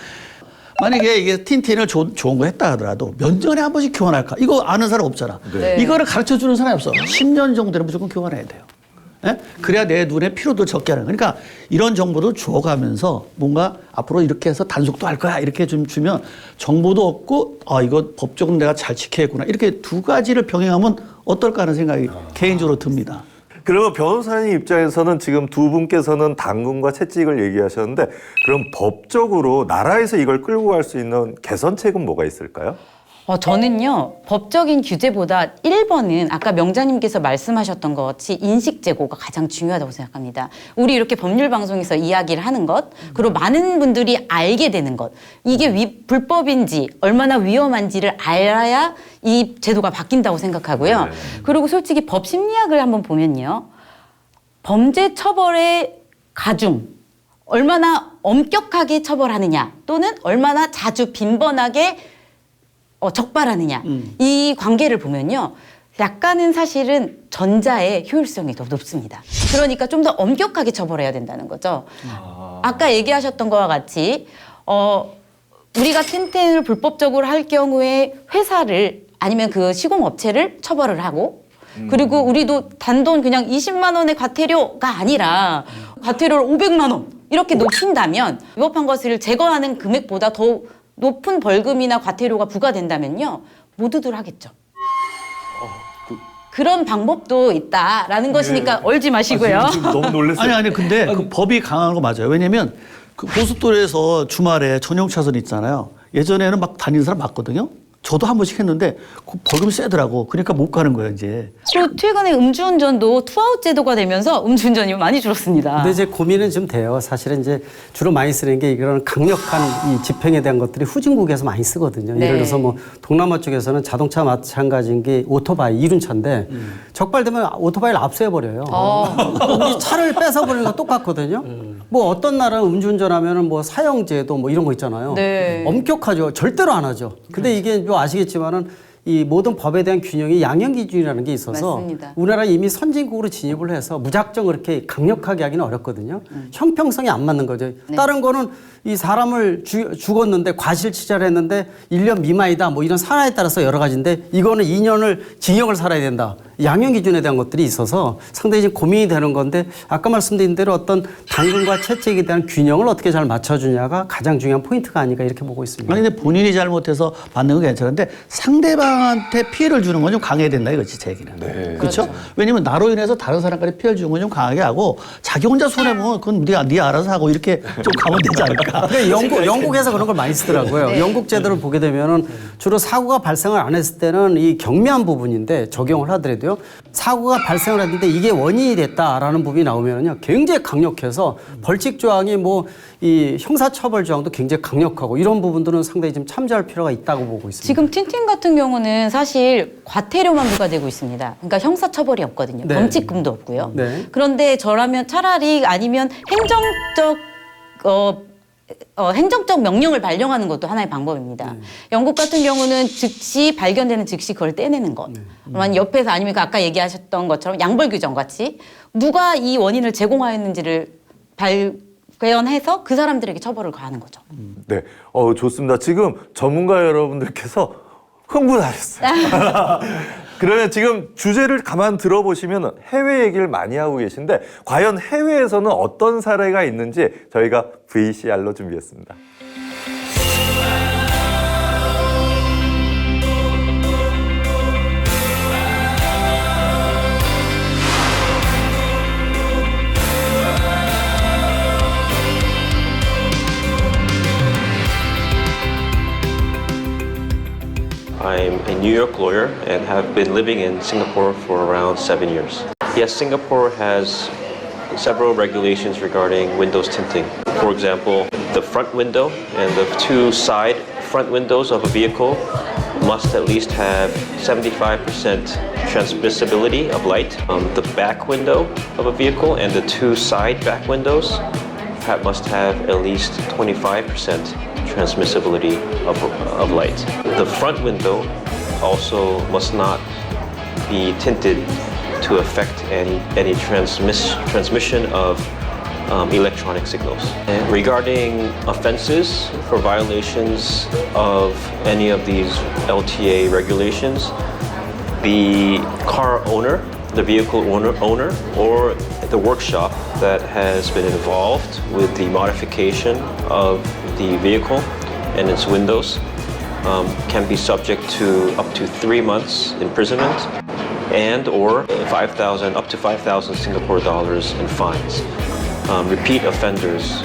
만약에 이게 틴틴을 좋은 거 했다 하더라도 몇 년에 한 번씩 교환할까? 이거 아는 사람 없잖아. 네. 이거를 가르쳐 주는 사람이 없어. 10년 정도는 무조건 교환해야 돼요. 네? 그래야 내 눈에 피로도 적게 하는 거예요. 그러니까 이런 정보도 줘가면서 뭔가 앞으로 이렇게 해서 단속도 할 거야 이렇게 좀 주면 정보도 얻고 이거 법적으로 내가 잘 지켜야겠구나 이렇게 두 가지를 병행하면 어떨까 하는 생각이 개인적으로 듭니다. 그러면 변호사님 입장에서는 지금 두 분께서는 당근과 채찍을 얘기하셨는데 그럼 법적으로 나라에서 이걸 끌고 갈 수 있는 개선책은 뭐가 있을까요? 저는요, 법적인 규제보다 1번은 아까 명장님께서 말씀하셨던 것 같이 인식 제고가 가장 중요하다고 생각합니다. 우리 이렇게 법률 방송에서 이야기를 하는 것, 그리고 많은 분들이 알게 되는 것, 이게 불법인지 얼마나 위험한지를 알아야 이 제도가 바뀐다고 생각하고요. 그리고 솔직히 법 심리학을 한번 보면요. 범죄 처벌의 가중, 얼마나 엄격하게 처벌하느냐 또는 얼마나 자주 빈번하게 적발하느냐 이 관계를 보면요 약간은 사실은 전자의 효율성이 더 높습니다. 그러니까 좀 더 엄격하게 처벌해야 된다는 거죠. 아까 얘기하셨던 것과 같이 우리가 틴팅을 불법적으로 할 경우에 회사를 아니면 그 시공업체를 처벌을 하고 그리고 우리도 단돈 그냥 20만 원의 과태료가 아니라 과태료를 500만 원 이렇게 높인다면 위법한 것을 제거하는 금액보다 더 높은 벌금이나 과태료가 부과된다면요 모두들 하겠죠. 그런 방법도 있다라는 것이니까 얼지 마시고요. 너무 놀랐어요. 아니 근데 그 법이 강한 거 맞아요. 왜냐면 그 고속도로에서 주말에 전용 차선 있잖아요. 예전에는 막 다니는 사람 봤거든요. 저도 한 번씩 했는데 그 벌금이 세더라고. 그러니까 못 가는 거예요, 이제. 그리고 최근에 음주운전도 투아웃 제도가 되면서 음주운전이 많이 줄었습니다. 근데 이제 고민은 좀 돼요. 사실은 이제 주로 많이 쓰는 게 이런 강력한 이 집행에 대한 것들이 후진국에서 많이 쓰거든요. 네. 예를 들어서 뭐 동남아 쪽에서는 자동차 마찬가지인 게 오토바이, 이륜차인데 적발되면 오토바이를 압수해버려요. 우리 차를 뺏어버리는 거 똑같거든요. 뭐 어떤 나라는 음주운전하면은 뭐 사형제도 뭐 이런 거 있잖아요. 네. 엄격하죠. 절대로 안 하죠. 근데 이게 뭐 아시겠지만은 이 모든 법에 대한 균형이 양형 기준이라는 게 있어서 맞습니다. 우리나라 이미 선진국으로 진입을 해서 무작정 그렇게 강력하게 하기는 어렵거든요. 형평성이 안 맞는 거죠. 다른 거는 이 사람을 죽었는데 과실치사를 했는데 1년 미만이다 뭐 이런 산하에 따라서 여러 가지인데 이거는 2년을 징역을 살아야 된다. 양형 기준에 대한 것들이 있어서 상당히 지금 고민이 되는 건데 아까 말씀드린 대로 어떤 당근과 채찍에 대한 균형을 어떻게 잘 맞춰주냐가 가장 중요한 포인트가 아닐까 이렇게 보고 있습니다. 아니, 근데 본인이 잘못해서 받는 건 괜찮은데 상대방한테 피해를 주는 건 좀 강해야 된다 이거지, 제 얘기는. 네. 그렇죠? 왜냐면 나로 인해서 다른 사람까지 피해를 주는 건 좀 강하게 하고 자기 혼자 손해보면 그건 네가 알아서 하고 이렇게 좀 가면 되지 않을까. 근데 영국에서 그런 걸 많이 쓰더라고요. 네. 영국 제도를 보게 되면은 주로 사고가 발생을 안 했을 때는 이 경미한 부분인데 적용을 하더라도요. 사고가 발생을 했는데 이게 원인이 됐다라는 부분이 나오면요. 굉장히 강력해서 벌칙 조항이 뭐 이 형사처벌 조항도 굉장히 강력하고 이런 부분들은 상당히 좀 참조할 필요가 있다고 보고 있습니다. 지금 틴틴 같은 경우는 사실 과태료만 부과되고 있습니다. 그러니까 형사처벌이 없거든요. 네. 범칙금도 없고요. 네. 그런데 저라면 차라리 아니면 행정적 명령을 발령하는 것도 하나의 방법입니다. 영국 같은 경우는 즉시 발견되는 즉시 그걸 떼내는 것. 아니면 옆에서 아니면 아까 얘기하셨던 것처럼 양벌 규정 같이 누가 이 원인을 제공하였는지를 발견해서 그 사람들에게 처벌을 가하는 거죠. 네, 좋습니다. 지금 전문가 여러분들께서 흥분하셨어요. 그러면 지금 주제를 가만 들어보시면 해외 얘기를 많이 하고 계신데 과연 해외에서는 어떤 사례가 있는지 저희가 VCR로 준비했습니다. I'm a New York lawyer and have been living in Singapore for around 7 years. Yes, Singapore has several regulations regarding windows tinting. For example, the front window and the two side front windows of a vehicle must at least have 75% transmissibility of light. The back window of a vehicle and the two side back windows must have at least 25% transmissibility of light. The front window also must not be tinted to affect any transmission of electronic signals. And regarding offenses for violations of any of these LTA regulations, the car owner, the vehicle owner, or the workshop that has been involved with the modification of the vehicle and its windows can be subject to up to 3 months imprisonment and or up to 5,000 Singapore dollars in fines. Repeat offenders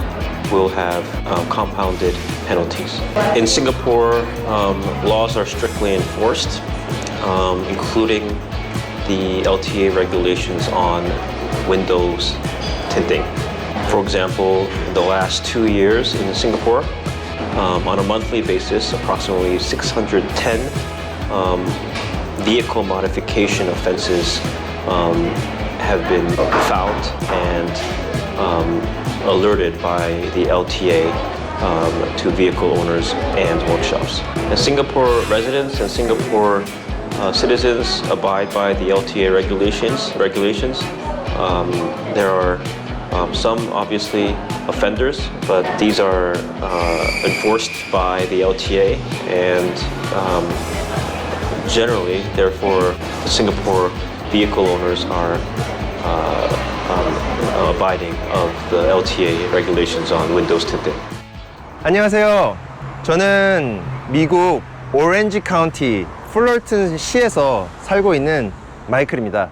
will have compounded penalties. In Singapore, laws are strictly enforced, including the LTA regulations on windows tinting. For example, in the last 2 years in Singapore, on a monthly basis, approximately 610 vehicle modification offenses have been found and alerted by the LTA to vehicle owners and workshops. And Singapore residents and Singapore citizens abide by the LTA regulations. There are some obviously offenders, but these are enforced by the LTA and generally, therefore, the Singapore vehicle owners are abiding of the LTA regulations on windows tinting. 안녕하세요. 저는 미국 오렌지 카운티 풀럴튼 시에서 살고 있는 마이클입니다.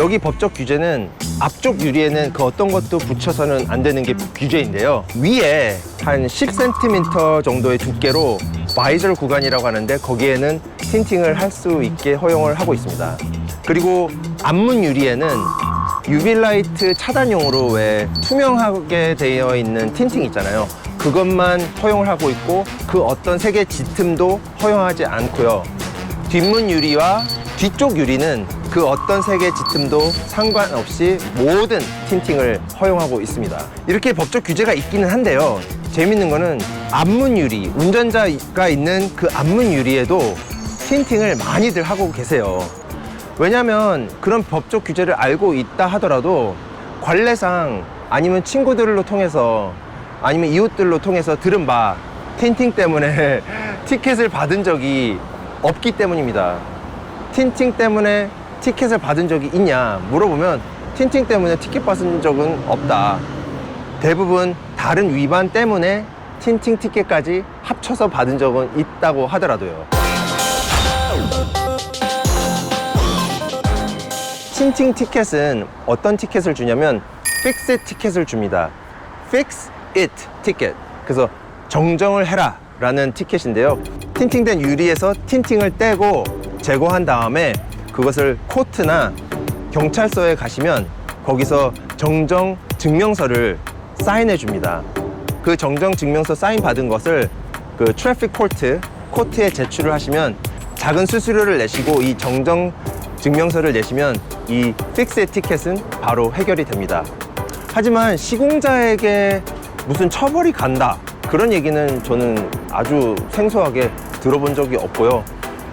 여기 법적 규제는 앞쪽 유리에는 그 어떤 것도 붙여서는 안 되는 게 규제인데요. 위에 한 10cm 정도의 두께로 바이저 구간이라고 하는데 거기에는 틴팅을 할 수 있게 허용을 하고 있습니다. 그리고 앞문 유리에는 UV라이트 차단용으로 왜 투명하게 되어 있는 틴팅 있잖아요. 그것만 허용을 하고 있고 그 어떤 색의 짙음도 허용하지 않고요. 뒷문 유리와 뒤쪽 유리는 그 어떤 색의 짙음도 상관없이 모든 틴팅을 허용하고 있습니다. 이렇게 법적 규제가 있기는 한데요. 재밌는 거는 앞문 유리, 운전자가 있는 그 앞문 유리에도 틴팅을 많이들 하고 계세요. 왜냐하면 그런 법적 규제를 알고 있다 하더라도 관례상 아니면 친구들로 통해서 아니면 이웃들로 통해서 들은 바 틴팅 때문에 티켓을 받은 적이 없기 때문입니다. 틴팅 때문에 티켓을 받은 적이 있냐 물어보면 틴팅 때문에 티켓 받은 적은 없다. 대부분 다른 위반 때문에 틴팅 티켓까지 합쳐서 받은 적은 있다고 하더라도요. 틴팅 티켓은 어떤 티켓을 주냐면 Fix It 티켓을 줍니다. Fix It 티켓. 그래서 정정을 해라 라는 티켓인데요. 틴팅된 유리에서 틴팅을 떼고 제거한 다음에 그것을 코트나 경찰서에 가시면 거기서 정정 증명서를 사인해 줍니다. 그 정정 증명서 사인 받은 것을 그 트래픽 코트에 제출을 하시면 작은 수수료를 내시고 이 정정 증명서를 내시면 이 픽스 티켓은 바로 해결이 됩니다. 하지만 시공자에게 무슨 처벌이 간다 그런 얘기는 저는 아주 생소하게 들어본 적이 없고요.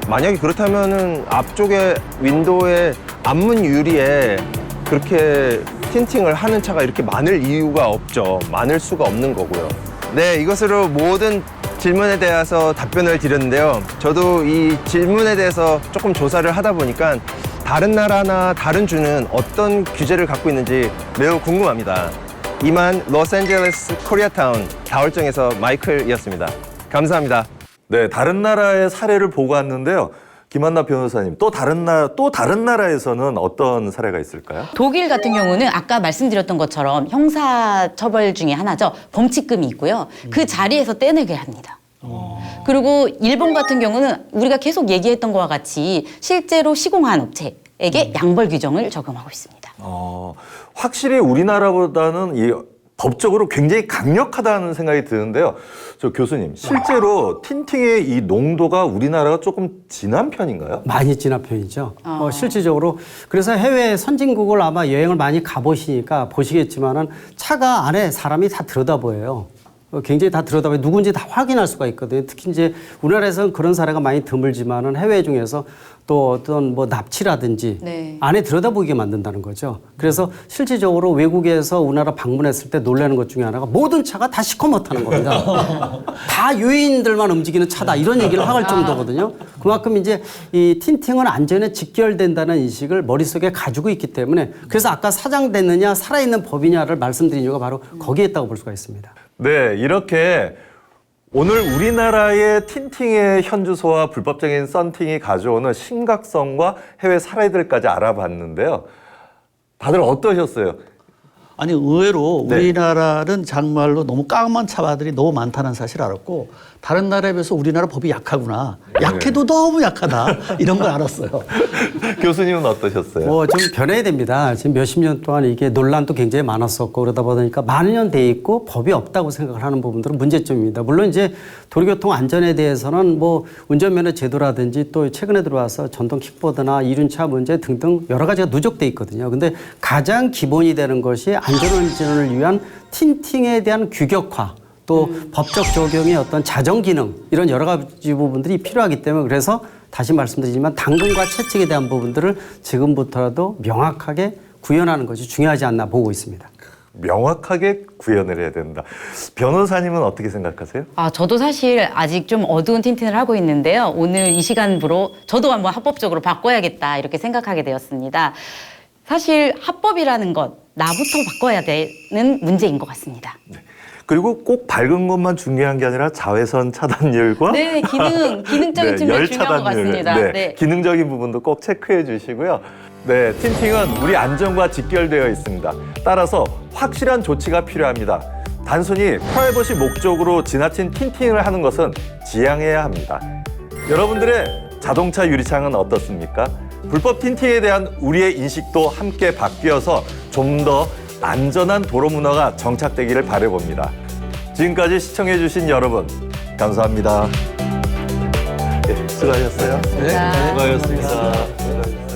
만약에 그렇다면은 앞쪽에 윈도우의 앞문 유리에 그렇게 틴팅을 하는 차가 이렇게 많을 이유가 없죠. 많을 수가 없는 거고요. 네, 이것으로 모든 질문에 대해서 답변을 드렸는데요. 저도 이 질문에 대해서 조금 조사를 하다 보니까 다른 나라나 다른 주는 어떤 규제를 갖고 있는지 매우 궁금합니다. 이만 로스앤젤레스 코리아타운 다월정에서 마이클이었습니다. 감사합니다. 네, 다른 나라의 사례를 보고 왔는데요. 김한나 변호사님, 또 다른 나라에서는 어떤 사례가 있을까요? 독일 같은 경우는 아까 말씀드렸던 것처럼 형사처벌 중에 하나죠. 범칙금이 있고요. 그 자리에서 떼내게 합니다. 그리고 일본 같은 경우는 우리가 계속 얘기했던 것과 같이 실제로 시공한 업체에게 양벌 규정을 적용하고 있습니다. 확실히 우리나라보다는 이 법적으로 굉장히 강력하다는 생각이 드는데요. 저 교수님, 실제로 틴팅의 이 농도가 우리나라가 조금 진한 편인가요? 많이 진한 편이죠. 실질적으로 그래서 해외 선진국을 아마 여행을 많이 가보시니까 보시겠지만은 차가 안에 사람이 다 들여다보여요. 굉장히 다 들여다보여 누군지 다 확인할 수가 있거든요. 특히 이제 우리나라에서는 그런 사례가 많이 드물지만은 해외 중에서 또 어떤 뭐 납치라든지 네. 안에 들여다보게 만든다는 거죠. 그래서 실질적으로 외국에서 우리나라 방문했을 때 놀라는 것 중에 하나가 모든 차가 다 시커멓다는 겁니다. 다 유인들만 움직이는 차다 이런 얘기를 할 정도거든요. 그만큼 이제 이 틴팅은 안전에 직결된다는 인식을 머릿속에 가지고 있기 때문에 그래서 아까 사장됐느냐 살아있는 법이냐를 말씀드린 이유가 바로 거기에 있다고 볼 수가 있습니다. 네, 이렇게 오늘 우리나라의 틴팅의 현주소와 불법적인 썬팅이 가져오는 심각성과 해외 사례들까지 알아봤는데요. 다들 어떠셨어요? 아니 의외로 우리나라는 정말로 너무 까만 차들이 너무 많다는 사실을 알았고 다른 나라에 비해서 우리나라 법이 약하구나. 약해도 너무 약하다. 이런 걸 알았어요. 교수님은 어떠셨어요? 좀 변해야 됩니다. 지금 몇십 년 동안 이게 논란도 굉장히 많았었고 그러다 보니까 많은 년 돼 있고 법이 없다고 생각을 하는 부분들은 문제점입니다. 물론 이제 도로교통 안전에 대해서는 뭐 운전면허 제도라든지 또 최근에 들어와서 전동 킥보드나 이륜차 문제 등등 여러 가지가 누적돼 있거든요. 근데 가장 기본이 되는 것이 안전운전을 위한 틴팅에 대한 규격화 또 법적 적용의 어떤 자정 기능 이런 여러 가지 부분들이 필요하기 때문에 그래서 다시 말씀드리지만 당근과 채찍에 대한 부분들을 지금부터라도 명확하게 구현하는 것이 중요하지 않나 보고 있습니다. 명확하게 구현을 해야 된다. 변호사님은 어떻게 생각하세요? 저도 사실 아직 좀 어두운 틴팅을 하고 있는데요. 오늘 이 시간으로 저도 한번 합법적으로 바꿔야겠다 이렇게 생각하게 되었습니다. 사실 합법이라는 것 나부터 바꿔야 되는 문제인 것 같습니다. 네. 그리고 꼭 밝은 것만 중요한 게 아니라 자외선 차단율과 네, 기능적인 측면이 중요한 것 같습니다. 기능적인 부분도 꼭 체크해 주시고요. 네, 틴팅은 우리 안전과 직결되어 있습니다. 따라서 확실한 조치가 필요합니다. 단순히 프라이버시 목적으로 지나친 틴팅을 하는 것은 지양해야 합니다. 여러분들의 자동차 유리창은 어떻습니까? 불법 틴팅에 대한 우리의 인식도 함께 바뀌어서 좀 더 안전한 도로 문화가 정착되기를 바라봅니다. 지금까지 시청해주신 여러분, 감사합니다. 네, 수고하셨어요. 네, 수고하셨습니다.